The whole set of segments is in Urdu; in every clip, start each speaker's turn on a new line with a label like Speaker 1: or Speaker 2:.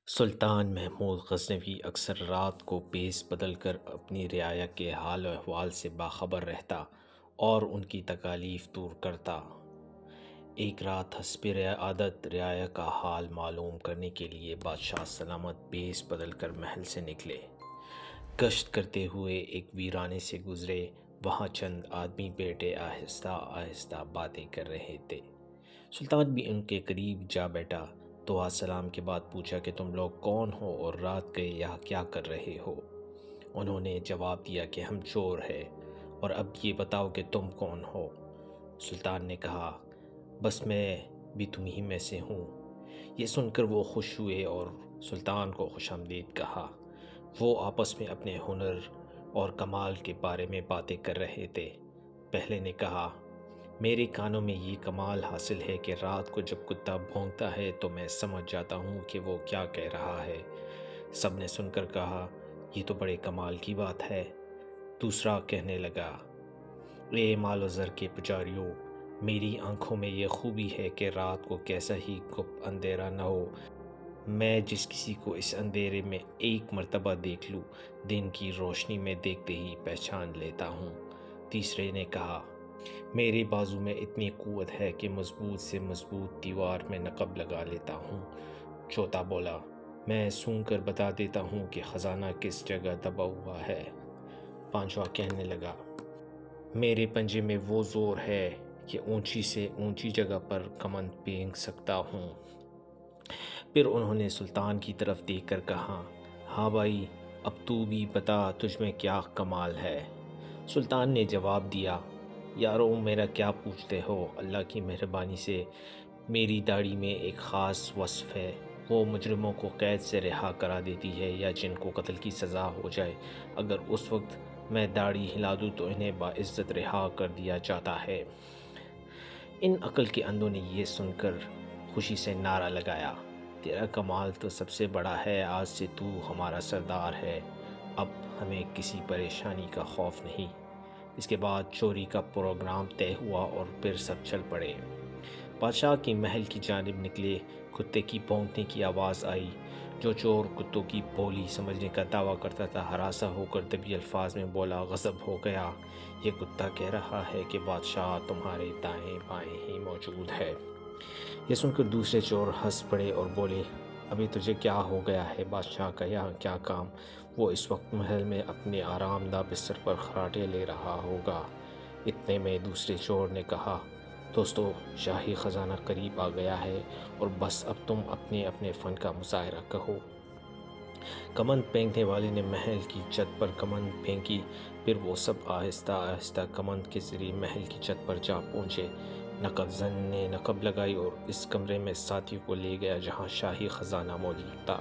Speaker 1: سلطان محمود غزنوی اکثر رات کو پیس بدل کر اپنی رعایا کے حال و احوال سے باخبر رہتا اور ان کی تکالیف دور کرتا۔ ایک رات حسب عادت رعایا کا حال معلوم کرنے کے لیے بادشاہ سلامت پیس بدل کر محل سے نکلے۔ گشت کرتے ہوئے ایک ویرانے سے گزرے، وہاں چند آدمی بیٹھے آہستہ آہستہ باتیں کر رہے تھے۔ سلطان بھی ان کے قریب جا بیٹھا تو سلام کے بعد پوچھا کہ تم لوگ کون ہو اور رات گئے یہاں کیا کر رہے ہو؟ انہوں نے جواب دیا کہ ہم چور ہیں، اور اب یہ بتاؤ کہ تم کون ہو؟ سلطان نے کہا بس میں بھی تمہیں میں سے ہوں۔ یہ سن کر وہ خوش ہوئے اور سلطان کو خوش آمدید کہا۔ وہ آپس میں اپنے ہنر اور کمال کے بارے میں باتیں کر رہے تھے۔ پہلے نے کہا میرے کانوں میں یہ کمال حاصل ہے کہ رات کو جب کتا بھونکتا ہے تو میں سمجھ جاتا ہوں کہ وہ کیا کہہ رہا ہے۔ سب نے سن کر کہا یہ تو بڑے کمال کی بات ہے۔ دوسرا کہنے لگا اے مال و زر کے پجاریوں، میری آنکھوں میں یہ خوبی ہے کہ رات کو کیسا ہی گپ اندھیرا نہ ہو، میں جس کسی کو اس اندھیرے میں ایک مرتبہ دیکھ لوں دن کی روشنی میں دیکھتے ہی پہچان لیتا ہوں۔ تیسرے نے کہا میرے بازو میں اتنی قوت ہے کہ مضبوط سے مضبوط دیوار میں نقب لگا لیتا ہوں۔ چوتھا بولا میں سونگھ کر بتا دیتا ہوں کہ خزانہ کس جگہ دبا ہوا ہے۔ پانچواں کہنے لگا میرے پنجے میں وہ زور ہے کہ اونچی سے اونچی جگہ پر کمند پھینک سکتا ہوں۔ پھر انہوں نے سلطان کی طرف دیکھ کر کہا ہاں بھائی، اب تو بھی بتا تجھ میں کیا کمال ہے؟ سلطان نے جواب دیا یارو میرا کیا پوچھتے ہو، اللہ کی مہربانی سے میری داڑھی میں ایک خاص وصف ہے، وہ مجرموں کو قید سے رہا کرا دیتی ہے یا جن کو قتل کی سزا ہو جائے، اگر اس وقت میں داڑھی ہلا دوں تو انہیں باعزت رہا کر دیا جاتا ہے۔ ان عقل کے اندھوں نے یہ سن کر خوشی سے نعرہ لگایا تیرا کمال تو سب سے بڑا ہے، آج سے تو ہمارا سردار ہے، اب ہمیں کسی پریشانی کا خوف نہیں۔ اس کے بعد چوری کا پروگرام طے ہوا اور پھر سب چل پڑے۔ بادشاہ کی محل کی جانب نکلے، کتے کی بھونکنے کی آواز آئی۔ جو چور کتوں کی بولی سمجھنے کا دعویٰ کرتا تھا ہراساں ہو کر دبی الفاظ میں بولا غضب ہو گیا، یہ کتا کہہ رہا ہے کہ بادشاہ تمہارے دائیں بائیں ہی موجود ہے۔ یہ سن کر دوسرے چور ہنس پڑے اور بولے ابھی تجھے کیا ہو گیا ہے، بادشاہ کا یہاں کیا کام؟ وہ اس وقت محل میں اپنے آرام دہ بستر پر خراٹے لے رہا ہوگا۔ اتنے میں دوسرے چور نے کہا دوستو، شاہی خزانہ قریب آ گیا ہے اور بس اب تم اپنے اپنے فن کا مظاہرہ کرو۔ کمند پھینکنے والے نے محل کی چھت پر کمند پھینکی، پھر وہ سب آہستہ آہستہ کمند کے ذریعے محل کی چھت پر جا پہنچے۔ نقب زن نے نقب لگائی اور اس کمرے میں ساتھیوں کو لے گیا جہاں شاہی خزانہ موجود تھا۔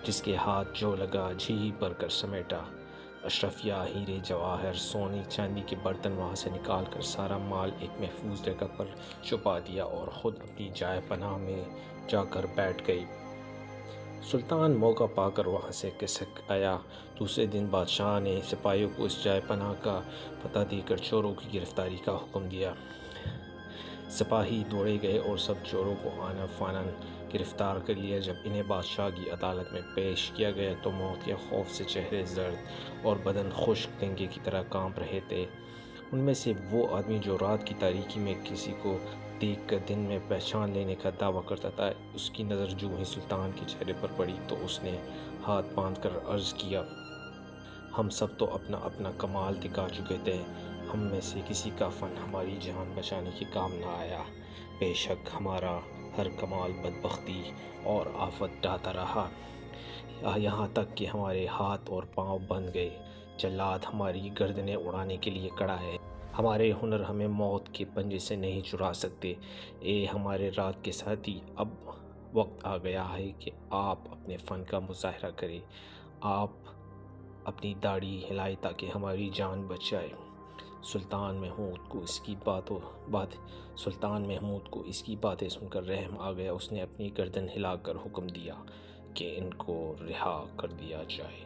Speaker 1: جس کے ہاتھ جو لگا جی بھر کر سمیٹا۔ اشرفیہ، ہیرے جواہر، سونے چاندی کے برتن وہاں سے نکال کر سارا مال ایک محفوظ جگہ پر چھپا دیا اور خود اپنی جائے پناہ میں جا کر بیٹھ گئی۔ سلطان موقع پا کر وہاں سے کھسک آیا۔ دوسرے دن بادشاہ نے سپاہیوں کو اس جائے پناہ کا پتہ دے کر چوروں کی گرفتاری کا حکم دیا۔ سپاہی دوڑے گئے اور سب چوروں کو آنا فاناً گرفتار کر لیا۔ جب انہیں بادشاہ کی عدالت میں پیش کیا گیا تو موت کے خوف سے چہرے زرد اور بدن خشک تنگے کی طرح کانپ رہے تھے۔ ان میں سے وہ آدمی جو رات کی تاریکی میں کسی کو دیکھ کر دن میں پہچان لینے کا دعویٰ کرتا تھا، اس کی نظر جو ہی سلطان کے چہرے پر پڑی تو اس نے ہاتھ باندھ کر عرض کیا ہم سب تو اپنا اپنا کمال دکھا چکے تھے، ہم میں سے کسی کا فن ہماری جان بچانے کے کام نہ آیا۔ بے شک ہمارا ہر کمال بدبختی اور آفت ڈھاتا رہا، یہاں تک کہ ہمارے ہاتھ اور پاؤں بندھ گئے۔ جلاد ہماری گردنیں اڑانے کے لیے کڑا ہے، ہمارے ہنر ہمیں موت کے پنجے سے نہیں چرا سکتے۔ اے ہمارے رات کے ساتھی، اب وقت آ گیا ہے کہ آپ اپنے فن کا مظاہرہ کریں، آپ اپنی داڑھی ہلائیں تاکہ ہماری جان بچ جائے۔ سلطان محمود کو اس کی باتیں سن کر رحم آ گیا۔ اس نے اپنی گردن ہلا کر حکم دیا کہ ان کو رہا کر دیا جائے۔